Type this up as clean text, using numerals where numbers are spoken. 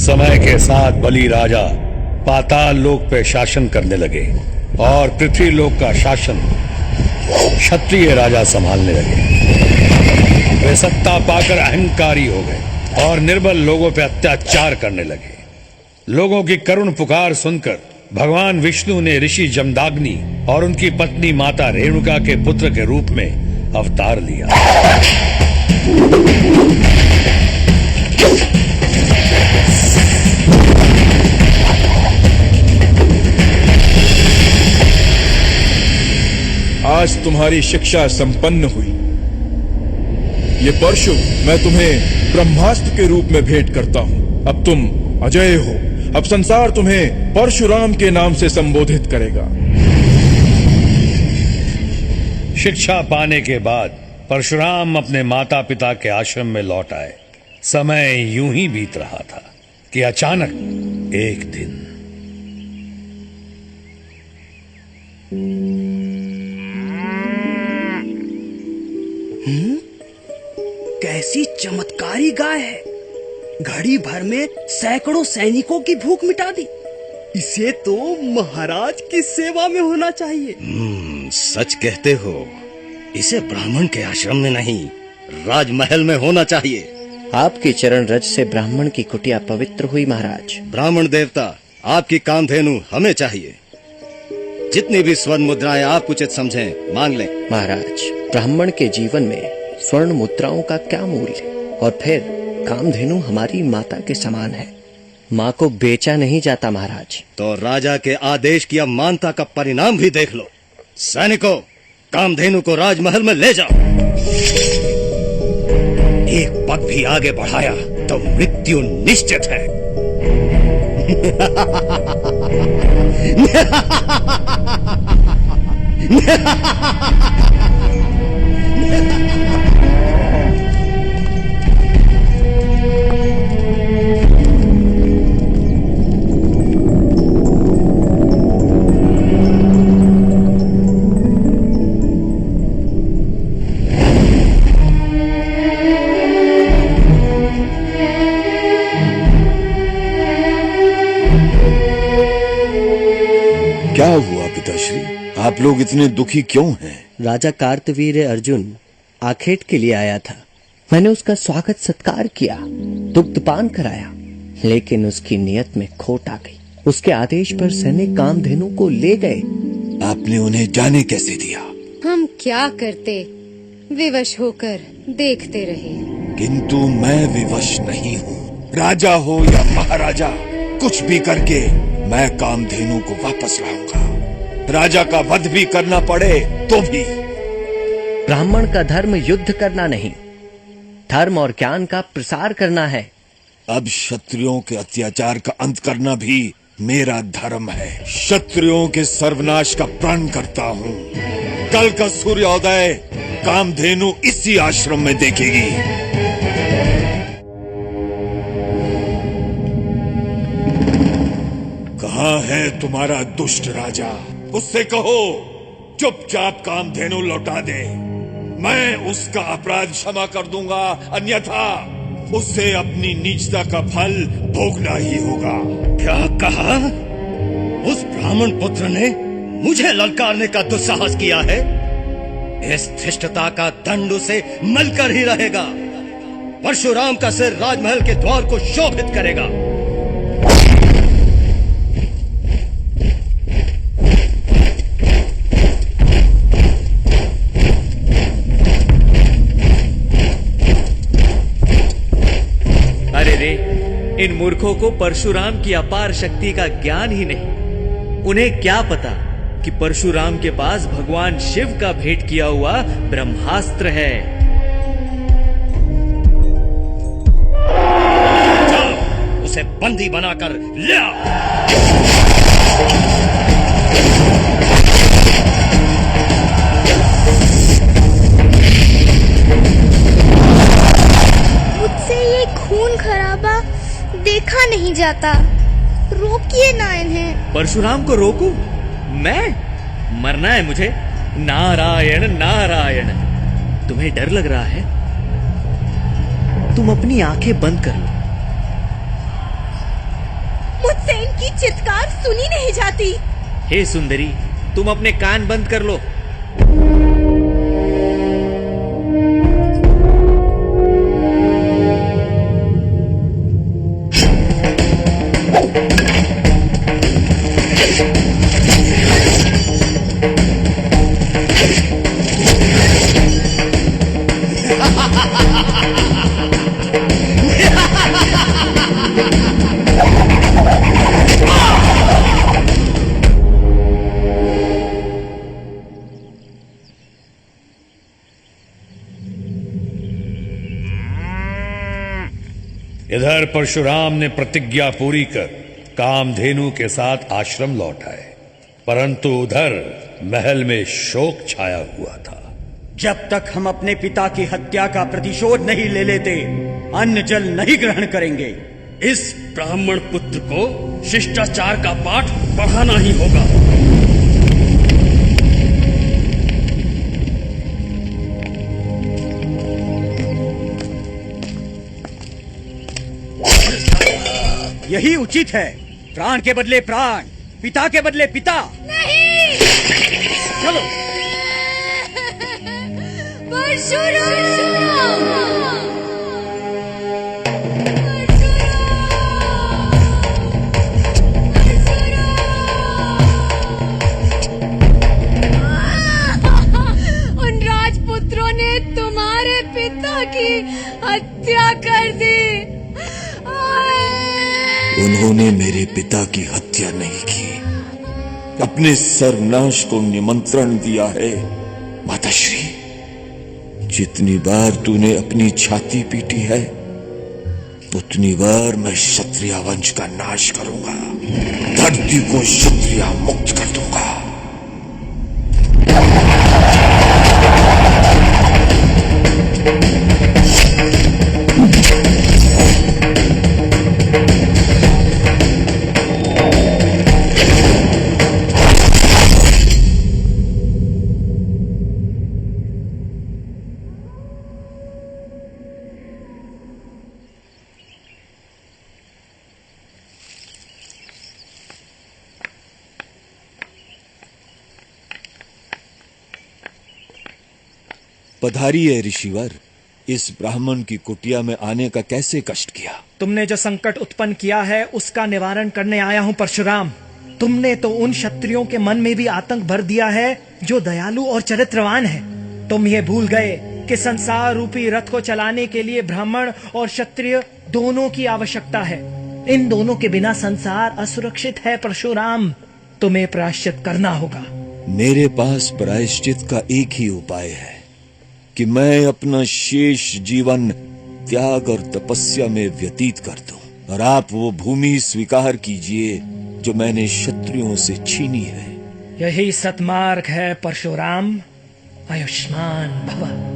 समय के साथ बलि राजा पाताल लोक पे शासन करने लगे और पृथ्वी लोक का शासन क्षत्रिय राजा संभालने लगे। वे सत्ता पाकर अहंकारी हो गए और निर्बल लोगों पे अत्याचार करने लगे। लोगों की करुण पुकार सुनकर भगवान विष्णु ने ऋषि जमदाग्नि और उनकी पत्नी माता रेणुका के पुत्र के रूप में अवतार लिया। आज तुम्हारी शिक्षा संपन्न हुई। ये परशु मैं तुम्हें ब्रह्मास्त्र के रूप में भेंट करता हूँ। अब तुम अजय हो। अब संसार तुम्हें परशुराम के नाम से संबोधित करेगा। शिक्षा पाने के बाद परशुराम अपने माता पिता के आश्रम में लौट आए। समय यूं ही बीत रहा था कि अचानक एक दिन कैसी चमत्कारी गाय है। घड़ी भर में सैकड़ों सैनिकों की भूख मिटा दी। इसे तो महाराज की सेवा में होना चाहिए। सच कहते हो। इसे ब्राह्मण के आश्रम में नहीं, राजमहल में होना चाहिए। आपके चरण रज से ब्राह्मण की कुटिया पवित्र हुई महाराज। ब्राह्मण देवता, आपकी कामधेनु हमें चाहिए। जितनी भी स्वर्ण मुद्राएं आप उचित समझें मांग लें। महाराज, ब्राह्मण के जीवन में स्वर्ण मुद्राओं का क्या मूल्य, और फिर कामधेनु हमारी माता के समान है। माँ को बेचा नहीं जाता महाराज। तो राजा के आदेश की अमानता का परिणाम भी देख लो। सैनिकों, कामधेनु को राजमहल में ले जाओ। एक पग भी आगे बढ़ाया तो मृत्यु निश्चित है। क्या हुआ पिताश्री? आप लोग इतने दुखी क्यों हैं? राजा कार्तवीर्य अर्जुन आखेट के लिए आया था। मैंने उसका स्वागत सत्कार किया, दुग्धपान कराया, लेकिन उसकी नियत में खोट आ गई। उसके आदेश पर सैनिक कामधेनु को ले गए। आपने उन्हें जाने कैसे दिया? हम क्या करते, विवश होकर देखते रहे। किंतु मैं विवश नहीं हूँ। राजा हो या महाराजा, कुछ भी करके मैं कामधेनु को वापस लाऊंगा। राजा का वध भी करना पड़े तो भी। ब्राह्मण का धर्म युद्ध करना नहीं, धर्म और ज्ञान का प्रसार करना है। अब क्षत्रियों के अत्याचार का अंत करना भी मेरा धर्म है। क्षत्रियों के सर्वनाश का प्रण करता हूँ। कल का सूर्योदय कामधेनु इसी आश्रम में देखेगी। कहाँ है तुम्हारा दुष्ट राजा? उससे कहो चुपचाप कामधेनु लौटा दे। मैं उसका अपराध क्षमा कर दूंगा, अन्यथा उसे अपनी नीचता का फल भोगना ही होगा। क्या कहा? उस ब्राह्मण पुत्र ने मुझे ललकारने का दुस्साहस किया है। इस धृष्टता का दंड उसे मिलकर ही रहेगा। परशुराम का सिर राजमहल के द्वार को शोभित करेगा। इन मूर्खों को परशुराम की अपार शक्ति का ज्ञान ही नहीं। उन्हें क्या पता कि परशुराम के पास भगवान शिव का भेंट किया हुआ ब्रह्मास्त्र है। जाओ, उसे बंदी बनाकर ले आओ। मुझसे ये खून खराबा देखा नहीं जाता। रोकिए ना इन्हें। परशुराम को रोकूं? मैं? मरना है मुझे? नारायण नारायण। तुम्हें डर लग रहा है? तुम अपनी आंखें बंद कर लो। मुझसे इनकी चित्कार सुनी नहीं जाती। हे सुंदरी, तुम अपने कान बंद कर लो। इधर परशुराम ने प्रतिज्ञा पूरी कर कामधेनु के साथ आश्रम लौट आए, परंतु उधर महल में शोक छाया हुआ था। जब तक हम अपने पिता की हत्या का प्रतिशोध नहीं ले लेते, अन्न जल नहीं ग्रहण करेंगे। इस ब्राह्मण पुत्र को शिष्टाचार का पाठ पढ़ाना ही होगा। यही उचित है। प्राण के बदले प्राण, पिता के बदले पिता। नहीं। चलो। उन राजपुत्रों ने तुम्हारे पिता की हत्या कर दी। उन्होंने मेरे पिता की हत्या नहीं की, अपने सर्वनाश को निमंत्रण दिया है। माताश्री, जितनी बार तूने अपनी छाती पीटी है, उतनी बार मैं क्षत्रिय वंश का नाश करूंगा, धरती को क्षत्रिय मुक्त कर दूंगा। पधारिए ऋषिवर। इस ब्राह्मण की कुटिया में आने का कैसे कष्ट किया? तुमने जो संकट उत्पन्न किया है उसका निवारण करने आया हूँ परशुराम। तुमने तो उन क्षत्रियों के मन में भी आतंक भर दिया है जो दयालु और चरित्रवान हैं। तुम ये भूल गए कि संसार रूपी रथ को चलाने के लिए ब्राह्मण और क्षत्रिय दोनों की आवश्यकता है। इन दोनों के बिना संसार असुरक्षित है परशुराम। तुम्हें प्रायश्चित करना होगा। मेरे पास प्रायश्चित का एक ही उपाय है कि मैं अपना शेष जीवन त्याग और तपस्या में व्यतीत कर दूं, और आप वो भूमि स्वीकार कीजिए जो मैंने क्षत्रियों से छीनी है। यही सतमार्ग है परशुराम। आयुष्मान भव।